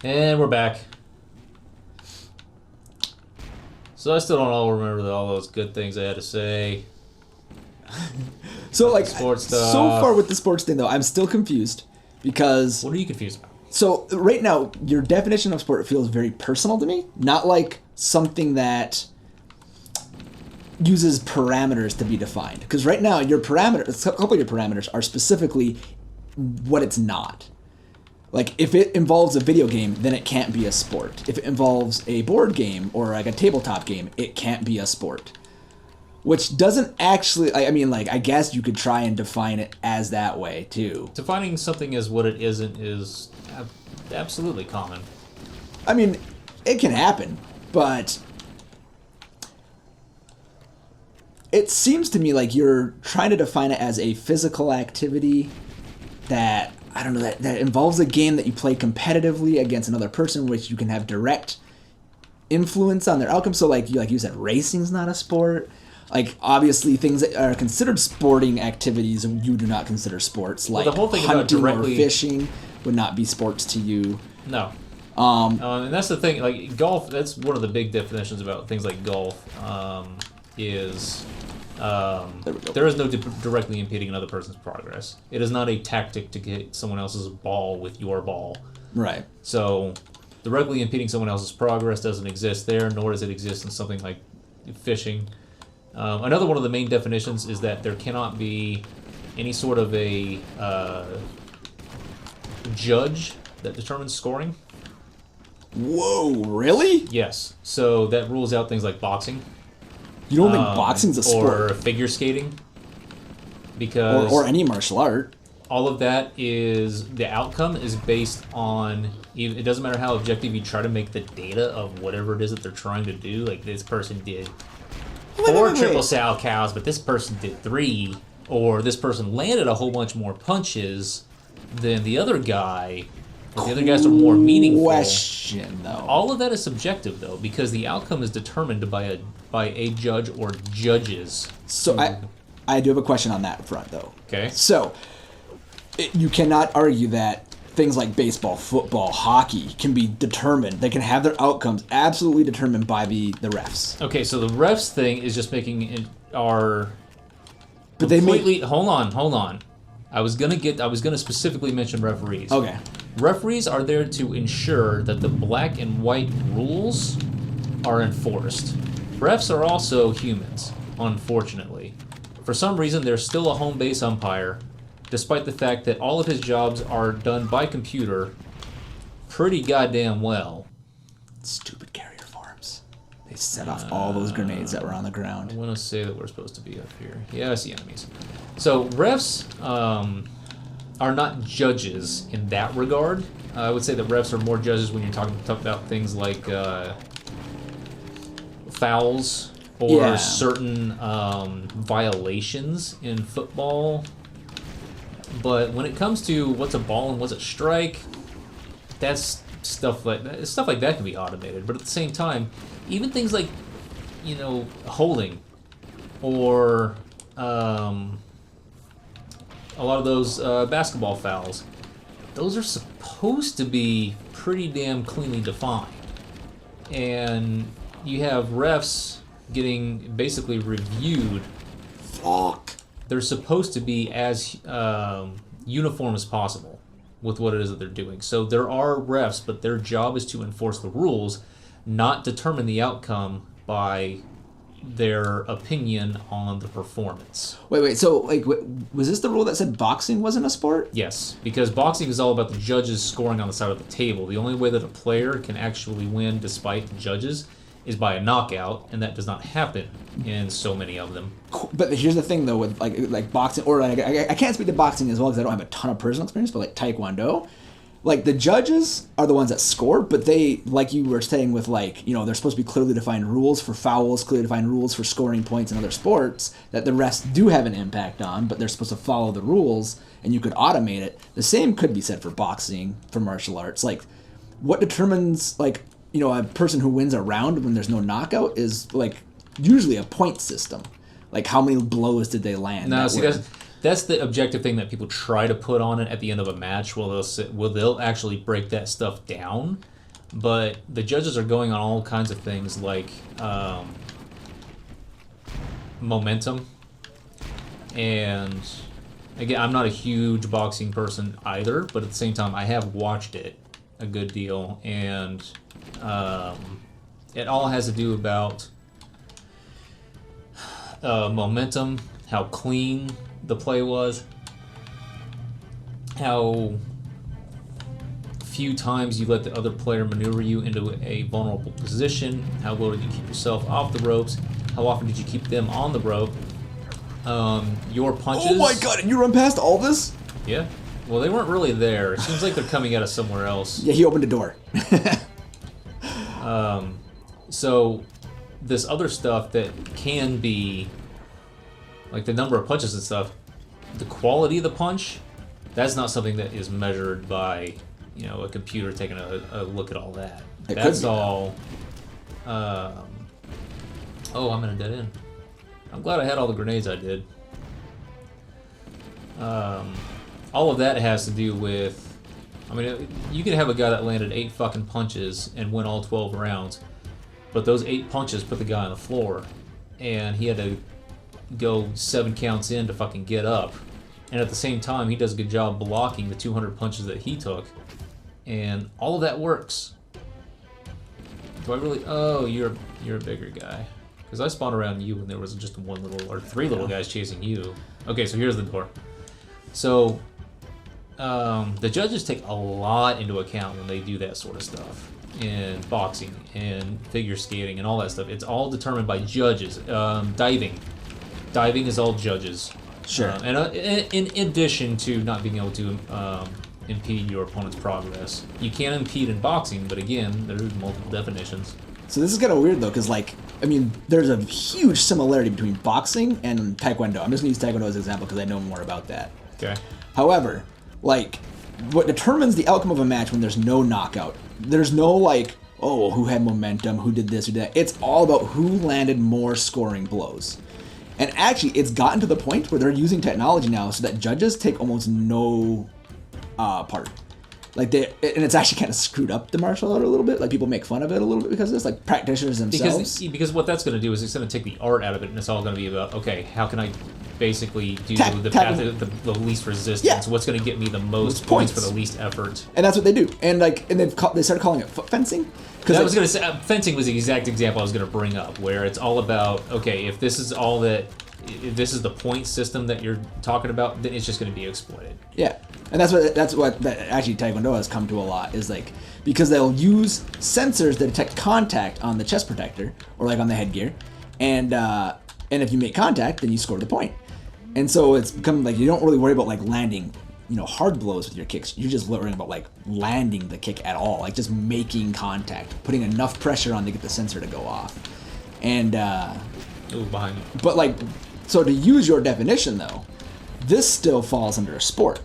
And we're back. So I still don't all remember all those good things I had to say. So, like, sports stuff. so far with the sports thing, though, I'm still confused because... What are you confused about? So, right now, your definition of sport feels very personal to me. Not like something that uses parameters to be defined. Because right now, your parameters, a couple of your parameters are specifically what it's not. Like, if it involves a video game, then it can't be a sport. If it involves a board game or like a tabletop game, it can't be a sport. Which doesn't actually, I mean, like, I guess you could try and define it as that way, too. Defining something as what it isn't is absolutely common. I mean, it can happen, but it seems to me like you're trying to define it as a physical activity that, I don't know, that involves a game that you play competitively against another person, which you can have direct influence on their outcome. So, like you said, racing's not a sport. Like, obviously, things that are considered sporting activities you do not consider sports. Like, the whole thing hunting about or fishing would not be sports to you. No. And that's the thing. Like, golf, that's one of the big definitions about things like golf, is there is no directly impeding another person's progress. It is not a tactic to get someone else's ball with your ball. Right. So, directly impeding someone else's progress doesn't exist there, nor does it exist in something like fishing. Another one of the main definitions is that there cannot be any sort of a judge that determines scoring. Whoa, really? Yes. So that rules out things like boxing. You don't think boxing's a sport? Or figure skating. Because... Or any martial art. All of that is... The outcome is based on... It doesn't matter how objective you try to make the data of whatever it is that they're trying to do. Like, this person did... 4 triple sow cows, but this person did 3, or this person landed a whole bunch more punches than the other guy, or the other guys are more meaningful. Question, though. All of that is subjective, though, because the outcome is determined by a judge or judges. So I do have a question on that front, though. Okay. So you cannot argue that things like baseball, football, hockey can be determined. They can have their outcomes absolutely determined by the refs. Okay, so the refs thing is just making it our but completely. Hold on. I was gonna specifically mention referees. Okay. Referees are there to ensure that the black and white rules are enforced. Refs are also humans, unfortunately. For some reason, there's still a home base umpire, despite the fact that all of his jobs are done by computer pretty goddamn well. Stupid carrier farms. They set off all those grenades that were on the ground. I want to say that we're supposed to be up here. Yeah, I see enemies. So refs are not judges in that regard. I would say that refs are more judges when you're talking about things like fouls or certain violations in football. But when it comes to what's a ball and what's a strike, that's stuff like that can be automated. But at the same time, even things like, holding or a lot of those basketball fouls, those are supposed to be pretty damn cleanly defined. And you have refs getting basically reviewed. Fuck. They're supposed to be as uniform as possible with what it is that they're doing. So there are refs, but their job is to enforce the rules, not determine the outcome by their opinion on the performance. Wait. So, was this the rule that said boxing wasn't a sport? Yes, because boxing is all about the judges scoring on the side of the table. The only way that a player can actually win despite the judges is by a knockout, and that does not happen in so many of them. But here's the thing, though, with like boxing, or I can't speak to boxing as well because I don't have a ton of personal experience, but like Taekwondo, like the judges are the ones that score, but they, like you were saying with they're supposed to be clearly defined rules for fouls, clearly defined rules for scoring points in other sports that the refs do have an impact on, but they're supposed to follow the rules, and you could automate it. The same could be said for boxing, for martial arts. Like, what determines a person who wins a round when there's no knockout is usually a point system. Like, how many blows did they land? No, see, That's the objective thing that people try to put on it at the end of a match. They'll actually break that stuff down, but the judges are going on all kinds of things like momentum, and again, I'm not a huge boxing person either, but at the same time, I have watched it a good deal, and it all has to do about momentum, how clean the play was, how few times you let the other player maneuver you into a vulnerable position, how well did you keep yourself off the ropes, how often did you keep them on the rope, your punches. Oh my god, and you run past all this? Yeah. Well, they weren't really there. It seems like they're coming out of somewhere else. Yeah, he opened a door. So this other stuff that can be, like the number of punches and stuff, the quality of the punch, that's not something that is measured by, a computer taking a look at all that. That's all. Oh, I'm in a dead end. I'm glad I had all the grenades I did. All of that has to do with, you can have a guy that landed 8 fucking punches and win all 12 rounds, but those 8 punches put the guy on the floor, and he had to go 7 counts in to fucking get up. And at the same time, he does a good job blocking the 200 punches that he took, and all of that works. Do I really? Oh, you're a bigger guy. Because I spawned around you and there was just 1 little, or 3 little guys chasing you. Okay, so here's the door. So, the judges take a lot into account when they do that sort of stuff in boxing and figure skating and all that stuff. It's all determined by judges. Diving is all judges. Sure. And in addition to not being able to impede your opponent's progress, you can impede in boxing, but again, there's multiple definitions. So this is kind of weird though, because there's a huge similarity between boxing and Taekwondo. I'm just gonna use Taekwondo as an example because I know more about that. Okay. However, what determines the outcome of a match when there's no knockout, there's no who had momentum, who did this, who did that. It's all about who landed more scoring blows. And actually, it's gotten to the point where they're using technology now so that judges take almost no part. And it's actually kind of screwed up the martial art a little bit. People make fun of it a little bit because of this, practitioners themselves. Because what that's going to do is it's going to take the art out of it, and it's all going to be about, okay, how can I basically do the path of the least resistance? Yeah. What's going to get me the most points for the least effort? And that's what they do. And they started calling it foot fencing. I was going to say fencing was the exact example I was going to bring up, where it's all about, okay, if this is the point system that you're talking about, then it's just going to be exploited. Yeah, and that's what actually Taekwondo has come to a lot, is because they'll use sensors that detect contact on the chest protector or on the headgear, and if you make contact, then you score the point. And so it's become you don't really worry about landing hard blows with your kicks. You're just worrying about landing the kick at all, just making contact, putting enough pressure on to get the sensor to go off. And Ooh, behind you. But so to use your definition though, this still falls under a sport,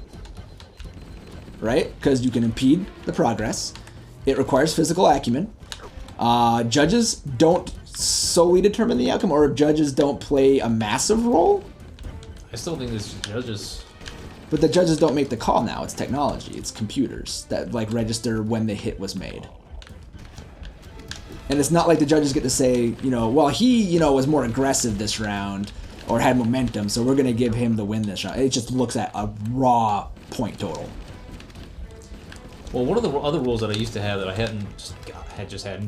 right? Because you can impede the progress. It requires physical acumen. Judges don't solely determine the outcome, or judges don't play a massive role. I still think it's judges. But the judges don't make the call now. It's technology. It's computers that register when the hit was made. And it's not like the judges get to say, well, he, was more aggressive this round or had momentum, so we're going to give him the win this round. It just looks at a raw point total. Well, one of the other rules that I used to have that I hadn't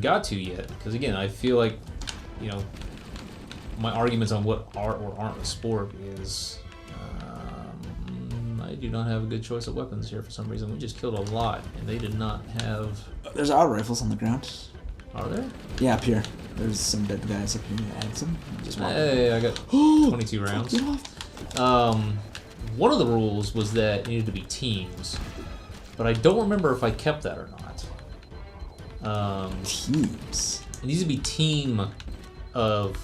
got to yet, because again, I feel like, my arguments on what are or aren't a sport is, I do not have a good choice of weapons here for some reason. We just killed a lot, and they did not have... There's auto rifles on the ground. Are there? Yeah, up here. There's some dead guys up here. Add some. Hey, I got 22 rounds. Get off. One of the rules was that it needed to be teams, but I don't remember if I kept that or not. Teams. It needs to be team of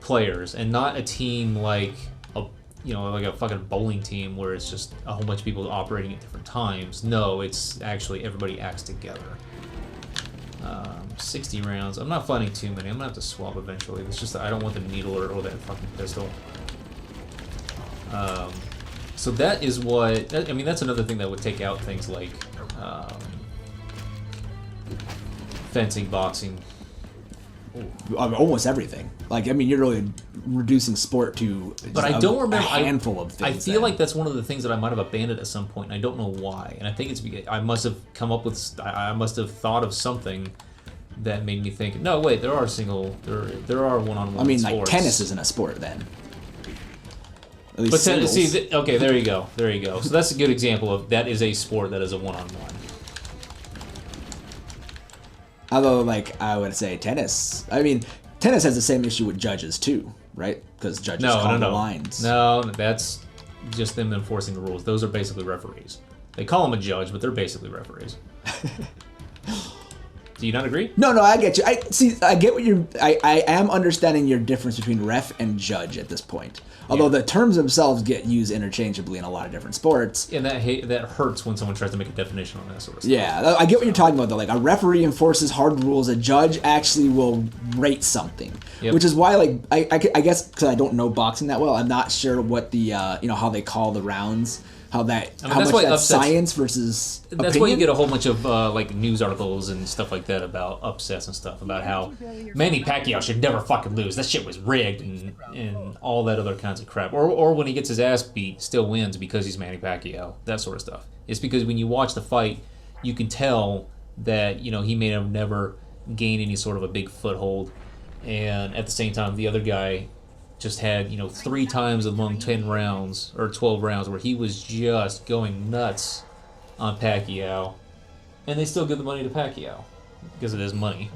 players, and not a team like a fucking bowling team where it's just a whole bunch of people operating at different times. No, it's actually everybody acts together. 60 rounds. I'm not finding too many. I'm gonna have to swap eventually. It's just that I don't want the needler or that fucking pistol. So that is what... I mean, that's another thing that would take out things like fencing, boxing. Almost everything. Like, I mean, you're really reducing sport to but I don't remember, a handful of things. I feel like that's one of the things that I might have abandoned at some point, and I don't know why. And I think it's because I must have come up with... I must have thought of something that made me think, no, wait, there are one-on-one I mean, sports. like, tennis isn't a sport, then. At least But singles. okay, there you go. There you go. So that's a good example of that is a sport that is a one-on-one. Although, like, I would say tennis. I mean, tennis has the same issue with judges, too, right? Because judges call the lines. No, that's just them enforcing the rules. Those are basically referees. They call them a judge, but they're basically referees. Do you not agree? No, I get you. I get what you're... I am understanding your difference between ref and judge at this point. Although the terms themselves get used interchangeably in a lot of different sports. And that hurts when someone tries to make a definition on that sort of stuff. Yeah, I get what you're talking about, though. Like, a referee enforces hard rules. A judge actually will rate something. Yep. Which is why, like, I guess, because I don't know boxing that well, I'm not sure what the, how they call the rounds. How much that's science versus opinion. That's why you get a whole bunch of like news articles and stuff like that about upsets and stuff about how Manny Pacquiao should never fucking lose. That shit was rigged and all that other kinds of crap. Or when he gets his ass beat, still wins because he's Manny Pacquiao. That sort of stuff. It's because when you watch the fight, you can tell that he may have never gained any sort of a big foothold, and at the same time, the other guy just had 3 times among 10 rounds or 12 rounds where he was just going nuts on Pacquiao, and they still give the money to Pacquiao because it is money.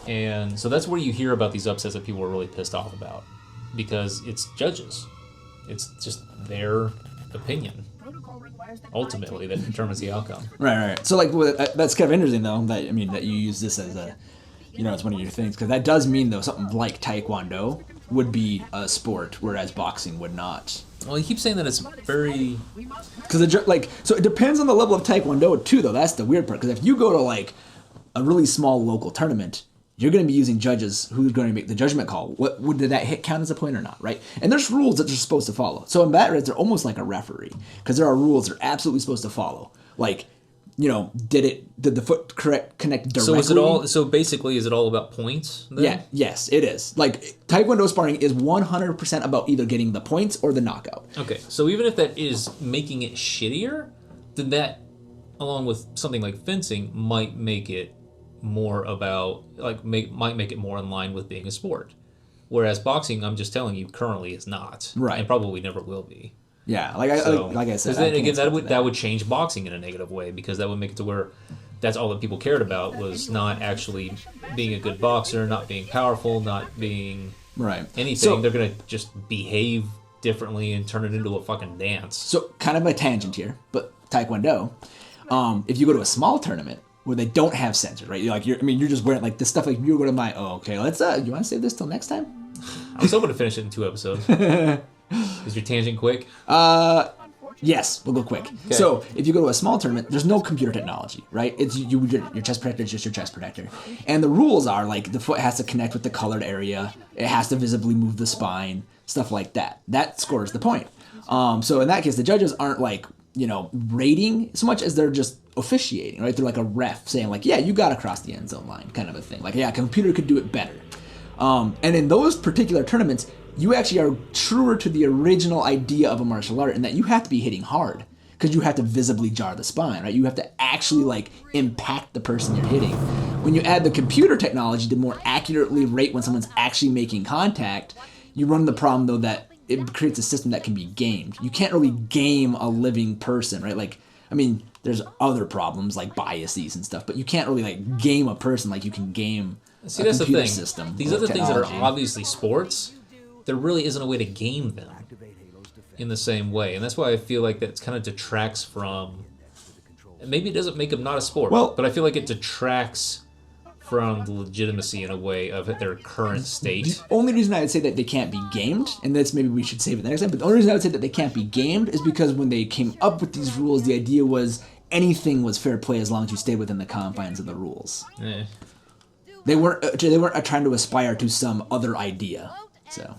And so that's where you hear about these upsets that people are really pissed off about, because it's judges. It's just their opinion ultimately that determines the outcome. Right. So like that's kind of interesting though that you use this as a it's one of your things, because that does mean though something like Taekwondo would be a sport, whereas boxing would not. Well, you keep saying that it's very... Because so it depends on the level of Taekwondo too, though. That's the weird part. Because if you go to like a really small local tournament, you're going to be using judges who's going to make the judgment call. Did that hit count as a point or not, right? And there's rules that you're supposed to follow. So in that sense, they're almost like a referee, because there are rules they're absolutely supposed to follow. Like, did the foot connect directly? So basically, is it all about points then? Yeah, yes, it is. Like, Taekwondo sparring is 100% about either getting the points or the knockout. Okay, so even if that is making it shittier, then that, along with something like fencing, might make it more about, might make it more in line with being a sport. Whereas boxing, I'm just telling you, currently is not. Right. And probably never will be. Yeah, like I said. Then again, that would change boxing in a negative way, because that would make it to where that's all that people cared about was not actually being a good boxer, not being powerful, not being anything. So, they're going to just behave differently and turn it into a fucking dance. So kind of a tangent here, but Taekwondo, if you go to a small tournament where they don't have censors, right? You're just wearing like this stuff. Like you go to you want to save this till next time? I was hoping to finish it in 2 episodes. Is your tangent quick? Yes, we'll go quick. Okay. So if you go to a small tournament, there's no computer technology, right? It's your chest protector is just your chest protector. And the rules are like the foot has to connect with the colored area. It has to visibly move the spine, stuff like that. That scores the point. So in that case, the judges aren't like, rating so much as they're just officiating, right? They're like a ref saying like, yeah, you got to cross the end zone line kind of a thing. Like, yeah, a computer could do it better. And in those particular tournaments, you actually are truer to the original idea of a martial art in that you have to be hitting hard, because you have to visibly jar the spine, right? You have to actually like impact the person you're hitting. When you add the computer technology to more accurately rate when someone's actually making contact, you run the problem though that it creates a system that can be gamed. You can't really game a living person, right? Like, there's other problems like biases and stuff, but you can't really like game a person like you can game a computer system. These other things that are obviously sports, there really isn't a way to game them in the same way. And that's why I feel like that kind of detracts from... Maybe it doesn't make them not a sport, but I feel like it detracts from the legitimacy in a way of their current state. The only reason I would say that they can't be gamed, and that's maybe we should save it the next time, but the only reason I would say that they can't be gamed is because when they came up with these rules, the idea was anything was fair play as long as you stayed within the confines of the rules. They weren't trying to aspire to some other idea. So...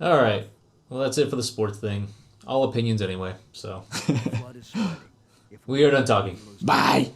All right, Well, that's it for the sports thing. All opinions anyway. So Flood is spreading. If we are done talking. Bye.